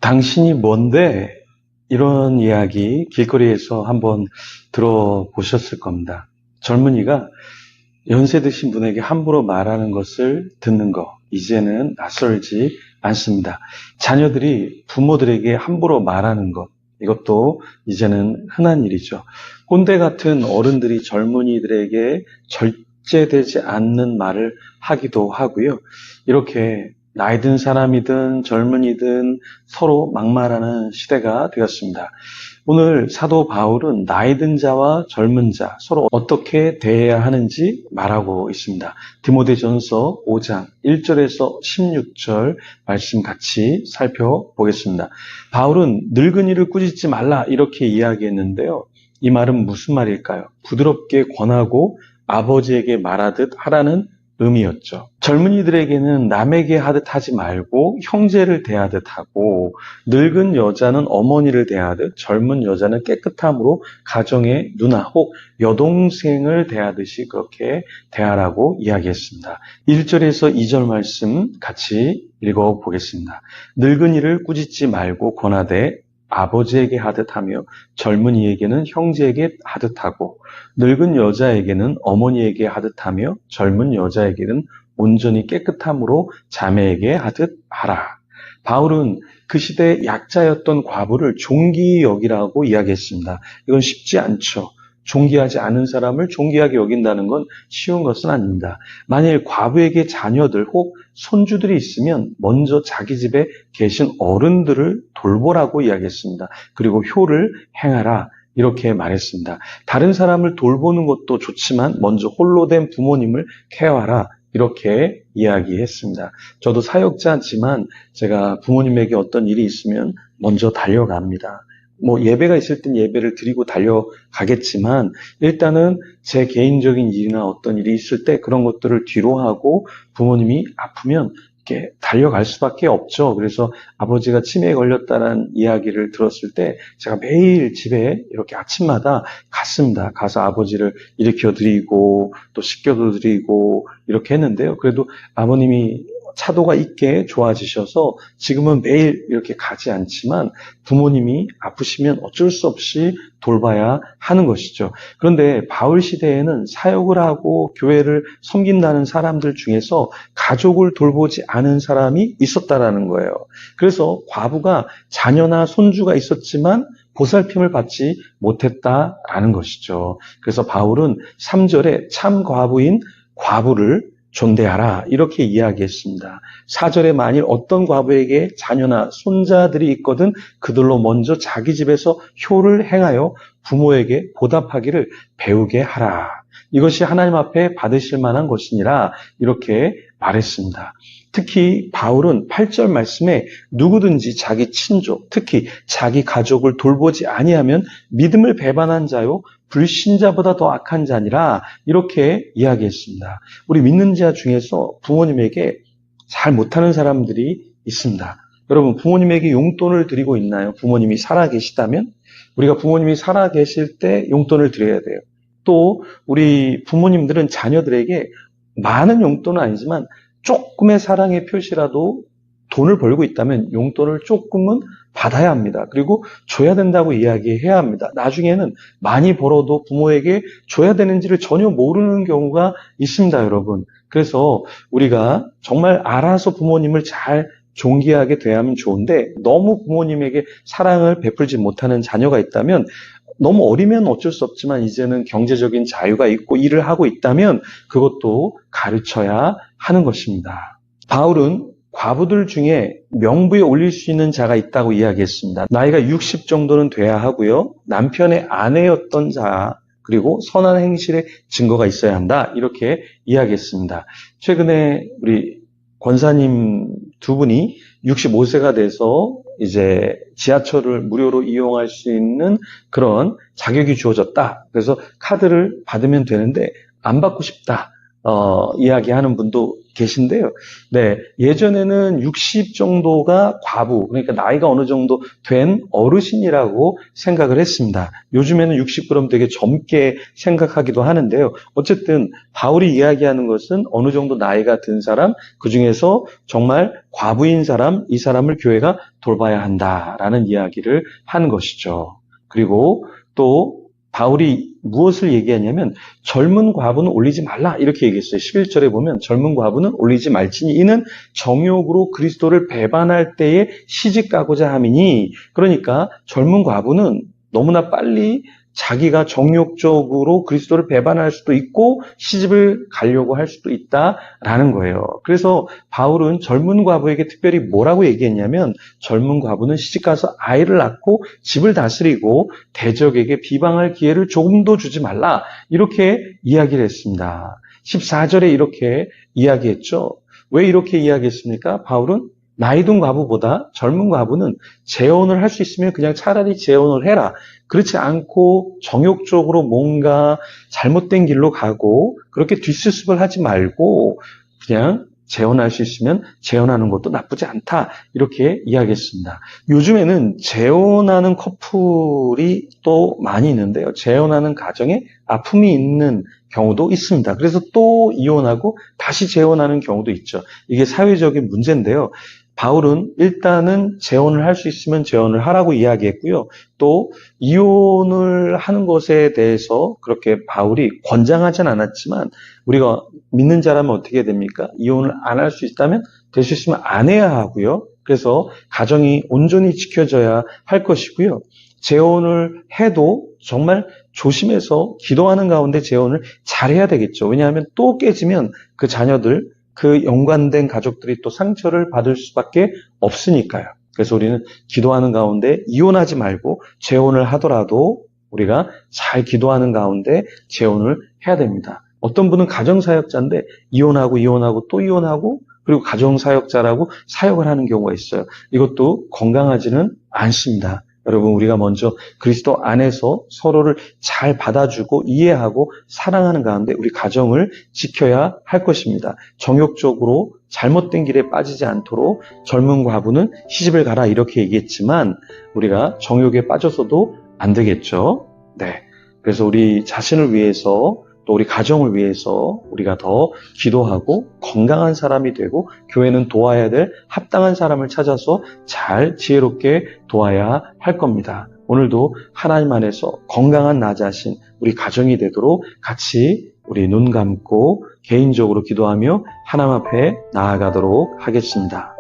당신이 뭔데? 이런 이야기 길거리에서 한번 들어보셨을 겁니다. 젊은이가 연세 드신 분에게 함부로 말하는 것을 듣는 거, 이제는 낯설지 않습니다. 자녀들이 부모들에게 함부로 말하는 것, 이것도 이제는 흔한 일이죠. 꼰대 같은 어른들이 젊은이들에게 절제되지 않는 말을 하기도 하고요. 이렇게 나이 든 사람이든 젊은이든 서로 막말하는 시대가 되었습니다. 오늘 사도 바울은 나이 든 자와 젊은 자 서로 어떻게 대해야 하는지 말하고 있습니다. 디모데전서 5장 1절에서 16절 말씀 같이 살펴보겠습니다. 바울은 늙은이를 꾸짖지 말라 이렇게 이야기했는데요. 이 말은 무슨 말일까요? 부드럽게 권하고 아버지에게 말하듯 하라는 의미였죠. 젊은이들에게는 남에게 하듯 하지 말고 형제를 대하듯 하고, 늙은 여자는 어머니를 대하듯 젊은 여자는 깨끗함으로 가정의 누나 혹 여동생을 대하듯이 그렇게 대하라고 이야기했습니다. 1절에서 2절 말씀 같이 읽어보겠습니다. 늙은이를 꾸짖지 말고 권하되 아버지에게 하듯 하며 젊은이에게는 형제에게 하듯 하고 늙은 여자에게는 어머니에게 하듯 하며 젊은 여자에게는 온전히 깨끗함으로 자매에게 하듯 하라. 바울은 그 시대의 약자였던 과부를 존귀히 여기라고 이야기했습니다. 이건 쉽지 않죠. 존귀하지 않은 사람을 존귀하게 여긴다는 건 쉬운 것은 아닙니다. 만일 과부에게 자녀들 혹 손주들이 있으면 먼저 자기 집에 계신 어른들을 돌보라고 이야기했습니다. 그리고 효를 행하라 이렇게 말했습니다. 다른 사람을 돌보는 것도 좋지만 먼저 홀로 된 부모님을 케어하라 이렇게 이야기했습니다. 저도 사역자지만 제가 부모님에게 어떤 일이 있으면 먼저 달려갑니다. 예배가 있을 땐 예배를 드리고 달려가겠지만 일단은 제 개인적인 일이나 어떤 일이 있을 때 그런 것들을 뒤로 하고 부모님이 아프면 이렇게 달려갈 수밖에 없죠. 그래서 아버지가 치매에 걸렸다는 이야기를 들었을 때 제가 매일 집에 이렇게 아침마다 갔습니다. 가서 아버지를 일으켜 드리고 또 씻겨도 드리고 이렇게 했는데요. 그래도 아버님이 차도가 있게 좋아지셔서 지금은 매일 이렇게 가지 않지만 부모님이 아프시면 어쩔 수 없이 돌봐야 하는 것이죠. 그런데 바울 시대에는 사역을 하고 교회를 섬긴다는 사람들 중에서 가족을 돌보지 않은 사람이 있었다라는 거예요. 그래서 과부가 자녀나 손주가 있었지만 보살핌을 받지 못했다라는 것이죠. 그래서 바울은 3절에 참 과부인 과부를 존대하라 이렇게 이야기했습니다. 4절에 만일 어떤 과부에게 자녀나 손자들이 있거든 그들로 먼저 자기 집에서 효를 행하여 부모에게 보답하기를 배우게 하라. 이것이 하나님 앞에 받으실 만한 것이니라 이렇게 말했습니다. 특히 바울은 8절 말씀에 누구든지 자기 친족, 특히 자기 가족을 돌보지 아니하면 믿음을 배반한 자요 불신자보다 더 악한 자니라 이렇게 이야기했습니다. 우리 믿는 자 중에서 부모님에게 잘 못하는 사람들이 있습니다. 여러분 부모님에게 용돈을 드리고 있나요? 부모님이 살아계시다면 우리가 부모님이 살아계실 때 용돈을 드려야 돼요. 또 우리 부모님들은 자녀들에게 많은 용돈은 아니지만 조금의 사랑의 표시라도 돈을 벌고 있다면 용돈을 조금은 받아야 합니다. 그리고 줘야 된다고 이야기해야 합니다. 나중에는 많이 벌어도 부모에게 줘야 되는지를 전혀 모르는 경우가 있습니다, 여러분. 그래서 우리가 정말 알아서 부모님을 잘 존귀하게 대하면 좋은데 너무 부모님에게 사랑을 베풀지 못하는 자녀가 있다면 너무 어리면 어쩔 수 없지만 이제는 경제적인 자유가 있고 일을 하고 있다면 그것도 가르쳐야 하는 것입니다. 바울은 과부들 중에 명부에 올릴 수 있는 자가 있다고 이야기했습니다. 나이가 60 정도는 돼야 하고요. 남편의 아내였던 자 그리고 선한 행실의 증거가 있어야 한다. 이렇게 이야기했습니다. 최근에 우리 권사님 두 분이 65세가 돼서 이제 지하철을 무료로 이용할 수 있는 그런 자격이 주어졌다. 그래서 카드를 받으면 되는데 안 받고 싶다. 이야기하는 분도 계신데요. 네, 예전에는 60 정도가 과부, 그러니까 나이가 어느 정도 된 어르신이라고 생각을 했습니다. 요즘에는 60 그럼 되게 젊게 생각하기도 하는데요. 어쨌든 바울이 이야기하는 것은 어느 정도 나이가 든 사람, 그 중에서 정말 과부인 사람, 이 사람을 교회가 돌봐야 한다라는 이야기를 하는 것이죠. 그리고 또 바울이 무엇을 얘기하냐면 젊은 과부는 올리지 말라 이렇게 얘기했어요. 11절에 보면 젊은 과부는 올리지 말지니 이는 정욕으로 그리스도를 배반할 때에 시집가고자 함이니, 그러니까 젊은 과부는 너무나 빨리 자기가 정욕적으로 그리스도를 배반할 수도 있고 시집을 가려고 할 수도 있다라는 거예요. 그래서 바울은 젊은 과부에게 특별히 뭐라고 얘기했냐면 젊은 과부는 시집가서 아이를 낳고 집을 다스리고 대적에게 비방할 기회를 조금도 주지 말라 이렇게 이야기를 했습니다. 14절에 이렇게 이야기했죠. 왜 이렇게 이야기했습니까? 바울은 나이 든 과부보다 젊은 과부는 재혼을 할 수 있으면 그냥 차라리 재혼을 해라. 그렇지 않고 정욕적으로 뭔가 잘못된 길로 가고 그렇게 뒷수습을 하지 말고 그냥 재혼할 수 있으면 재혼하는 것도 나쁘지 않다. 이렇게 이야기했습니다. 요즘에는 재혼하는 커플이 또 많이 있는데요. 재혼하는 가정에 아픔이 있는 경우도 있습니다. 그래서 또 이혼하고 다시 재혼하는 경우도 있죠. 이게 사회적인 문제인데요. 바울은 일단은 재혼을 할 수 있으면 재혼을 하라고 이야기했고요. 또 이혼을 하는 것에 대해서 그렇게 바울이 권장하진 않았지만 우리가 믿는 자라면 어떻게 됩니까? 이혼을 안 할 수 있다면 될 수 있으면 안 해야 하고요. 그래서 가정이 온전히 지켜져야 할 것이고요. 재혼을 해도 정말 조심해서 기도하는 가운데 재혼을 잘해야 되겠죠. 왜냐하면 또 깨지면 그 자녀들, 그 연관된 가족들이 또 상처를 받을 수밖에 없으니까요. 그래서 우리는 기도하는 가운데 이혼하지 말고 재혼을 하더라도 우리가 잘 기도하는 가운데 재혼을 해야 됩니다. 어떤 분은 가정사역자인데 이혼하고 또 이혼하고 그리고 가정사역자라고 사역을 하는 경우가 있어요. 이것도 건강하지는 않습니다. 여러분, 우리가 먼저 그리스도 안에서 서로를 잘 받아주고 이해하고 사랑하는 가운데 우리 가정을 지켜야 할 것입니다. 정욕적으로 잘못된 길에 빠지지 않도록 젊은 과부는 시집을 가라 이렇게 얘기했지만 우리가 정욕에 빠져서도 안 되겠죠. 네. 그래서 우리 자신을 위해서 또 우리 가정을 위해서 우리가 더 기도하고 건강한 사람이 되고 교회는 도와야 될 합당한 사람을 찾아서 잘 지혜롭게 도와야 할 겁니다. 오늘도 하나님 안에서 건강한 나 자신, 우리 가정이 되도록 같이 우리 눈 감고 개인적으로 기도하며 하나님 앞에 나아가도록 하겠습니다.